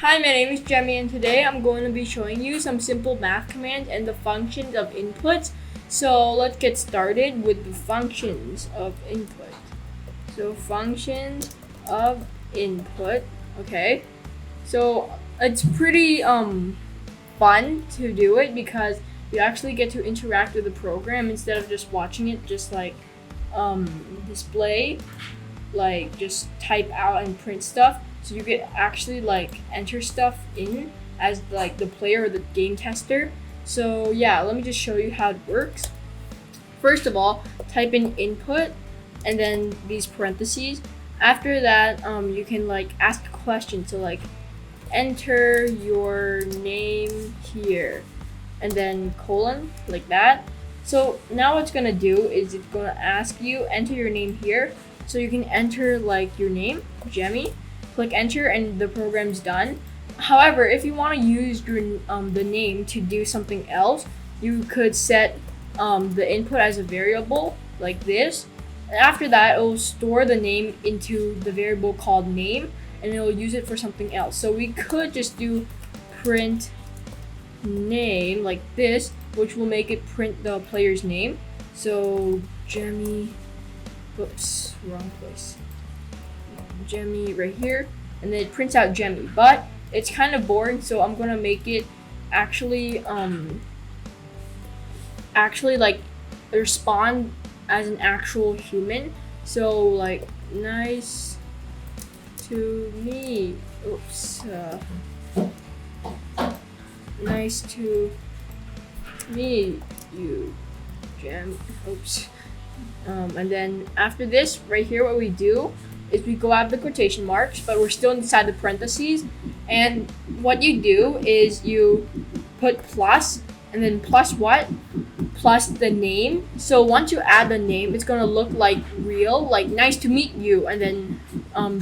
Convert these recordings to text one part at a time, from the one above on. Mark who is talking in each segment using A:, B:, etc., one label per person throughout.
A: Hi, my name is Jemmy and today I'm going to be showing you some simple math commands and the functions of inputs. So let's get started with the functions of input. So functions of input, okay. So it's pretty fun to do it because you actually get to interact with the program instead of just watching it just like display, like just type out and print stuff. So you could actually like enter stuff in as like the player or the game tester. So yeah, let me just show you how it works. First of all, type in input and then these parentheses. After that, you can like ask a question. So like enter your name here and then colon, like that. So now what's gonna do is it's gonna ask you enter your name here. So you can enter like your name, Jemmy, click enter and the program's done. However, if you want to use your the name to do something else, you could set the input as a variable like this. And after that, it will store the name into the variable called name and it will use it for something else. So we could just do print name like this, which will make it print the player's name. So Jemmy, oops, wrong place. Jemmy right here, and then it prints out Jemmy, but it's kind of boring, so I'm gonna make it actually like respond as an actual human. So like nice to meet, nice to meet you, Jemmy. And then after this right here, what we do is we go out the quotation marks, but we're still inside the parentheses. And what you do is you put plus, and then plus what? Plus the name. So once you add the name, it's gonna look like real, like nice to meet you, and then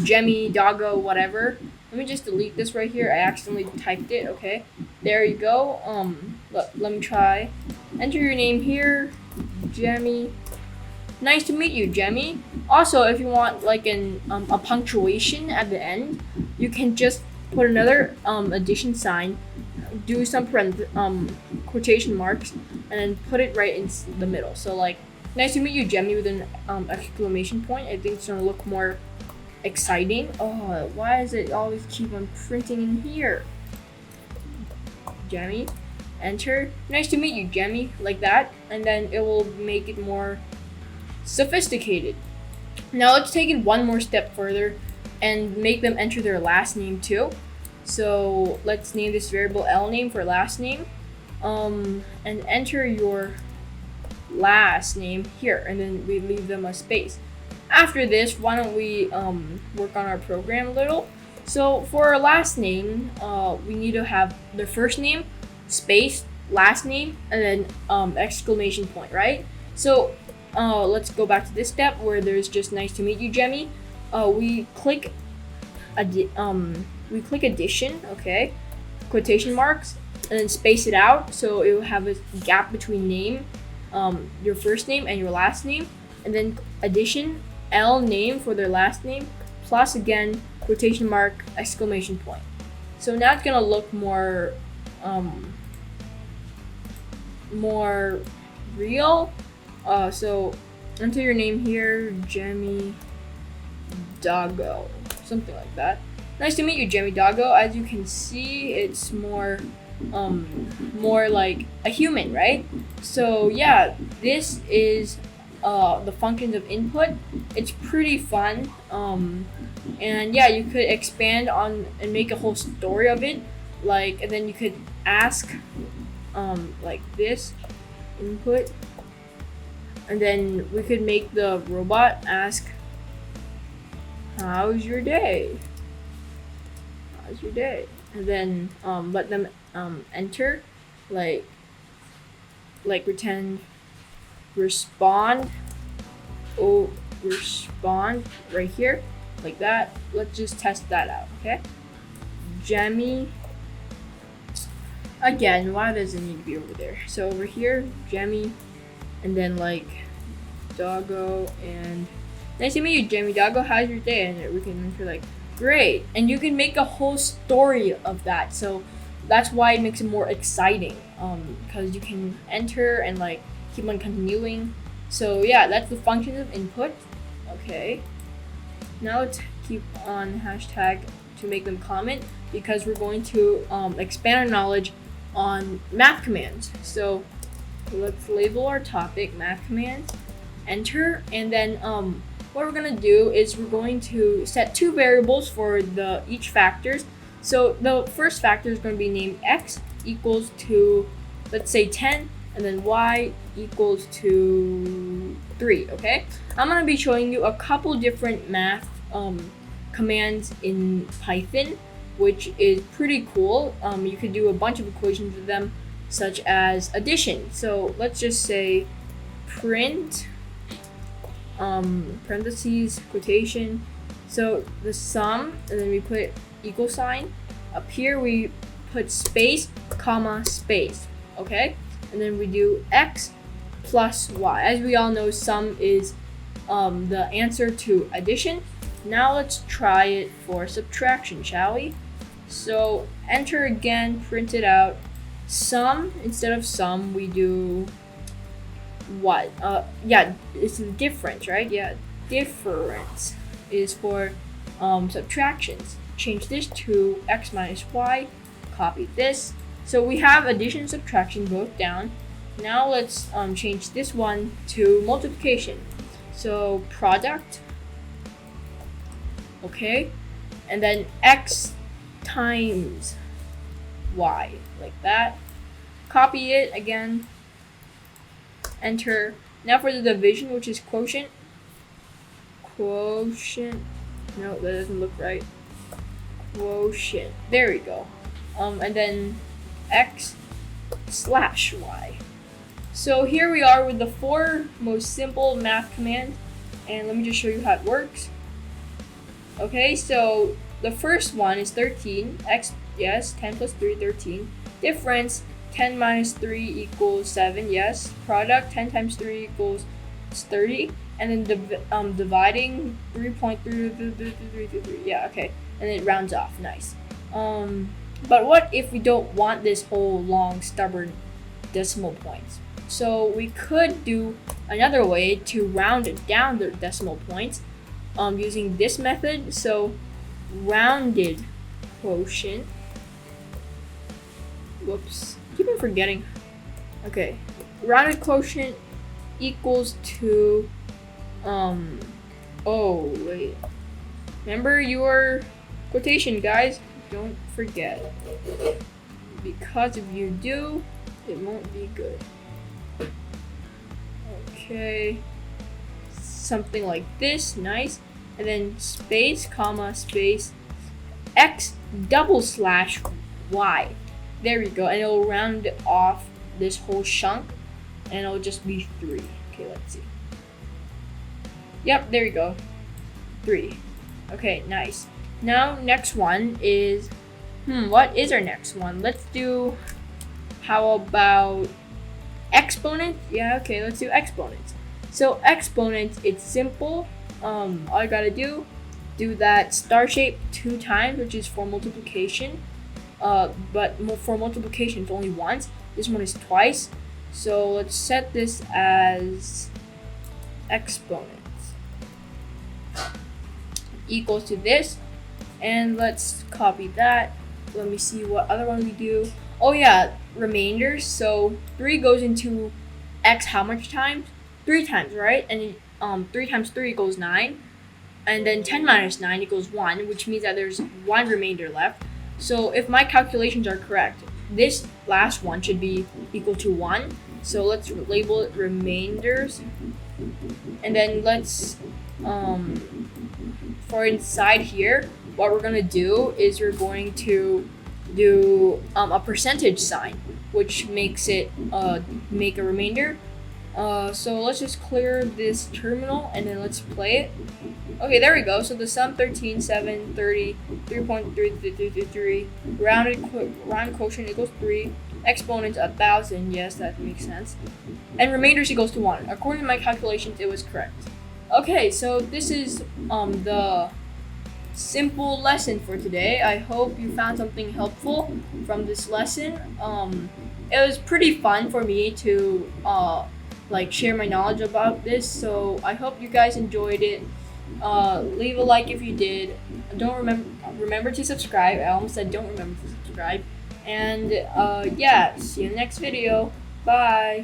A: Jemmy, Doggo, whatever. Let me just delete this right here. I accidentally typed it. Okay, there you go. Let me try. Enter your name here, Jemmy. Nice to meet you, Jemmy. Also, if you want like a punctuation at the end, you can just put another addition sign, do some quotation marks, and then put it right in the middle. So like, nice to meet you, Jemmy, with an exclamation point. I think it's gonna look more exciting. Oh, why does it always keep on printing in here? Jemmy, enter. Nice to meet you, Jemmy, like that, and then it will make it more sophisticated. Now let's take it one more step further and make them enter their last name too. So let's name this variable L name for last name, and enter your last name here, and then we leave them a space. After this, why don't we work on our program a little. So for our last name, we need to have their first name, space, last name, and then exclamation point, right? So let's go back to this step where there's just nice to meet you, Jemmy. We click addition, okay, quotation marks, and then space it out so it will have a gap between name, your first name and your last name, and then addition, L name for their last name, plus again quotation mark, exclamation point. So now it's gonna look more real. So enter your name here, Jemmy Doggo, something like that. Nice to meet you, Jemmy Doggo. As you can see, it's more like a human, right? So yeah, this is the functions of input. It's pretty fun. And yeah, you could expand on and make a whole story of it. Like, and then you could ask like this input. And then we could make the robot ask, how's your day? How's your day? And then let them enter, like pretend respond. Oh, respond right here, like that. Let's just test that out, okay? Jemmy. Again, why does it need to be over there? So over here, Jemmy. And then like Doggo and nice to meet you, Jemmy Doggo. How's your day? And we can enter like Great. And you can make a whole story of that. So that's why it makes it more exciting. Because you can enter and like keep on continuing. So yeah, that's the functions of input. Okay. Now let's keep on hashtag to make them comment, because we're going to expand our knowledge on math commands. So let's label our topic math commands, enter, and then what we're gonna do is we're going to set two variables for each factors. So the first factor is going to be named x equals to, let's say 10, and then y equals to 3. Okay, I'm gonna be showing you a couple different math commands in Python, which is pretty cool. You could do a bunch of equations with them, such as addition. So let's just say print parentheses quotation, so the sum, and then we put equal sign. Up here we put space, comma, space. Okay, and then we do x plus y. As we all know, sum is the answer to addition. Now let's try it for subtraction, shall we? So enter again, print it out. Sum, instead of sum, we do what? Yeah, it's the difference, right? Yeah, difference is for subtractions. Change this to x minus y, copy this. So we have addition and subtraction both down. Now let's change this one to multiplication. So product, okay, and then x times y, like that. Copy it again, enter. Now for the division, which is quotient. Quotient, no, that doesn't look right. Quotient, there we go. And then x slash y. So here we are with the 4 most simple math commands, and let me just show you how it works. Okay, so the first one is 13, x, yes, 10 plus 3, 13. Difference, 10 minus 3 equals 7, yes. Product, 10 times 3 equals 30. And then dividing 3.333, yeah, okay. And it rounds off, nice. But what if we don't want this whole long, stubborn decimal points? So we could do another way to round down the decimal points using this method. So rounded quotient, whoops, keep on forgetting. Okay, rounded quotient equals to, oh wait, remember your quotation, guys, don't forget, because if you do, it won't be good. Okay, something like this, nice. And then space, comma, space, x double slash y. There we go, and it'll round off this whole chunk, and it'll just be 3. Okay, let's see. Yep, there you go, 3. Okay, nice. Now, next one is, what is our next one? Let's do, how about exponents? Yeah, okay, let's do exponents. So exponents, it's simple. All I gotta do that star shape 2 times, which is for multiplication. But for multiplication, it's only once. This one is twice. So let's set this as exponents equals to this. And let's copy that. Let me see what other one we do. Oh yeah, remainders. So 3 goes into x how much times? 3 times, right? And 3 times 3 equals 9. And then 10 minus 9 equals 1, which means that there's 1 remainder left. So if my calculations are correct, this last one should be equal to 1. So let's label it remainders. And then let's, for inside here, what we're gonna do is we're going to do a percentage sign, which makes it make a remainder. So let's just clear this terminal and then let's play it. Okay, there we go. So the sum 13, 7, 30, 3.3333, rounded quotient equals 3, exponents 1,000, yes, that makes sense, and remainders equals to 1. According to my calculations, it was correct. Okay, so this is the simple lesson for today. I hope you found something helpful from this lesson. It was pretty fun for me to share my knowledge about this. So I hope you guys enjoyed it. Leave a like if you did. Don't remember to subscribe. I almost said don't remember to subscribe. And yeah, see you next video. Bye.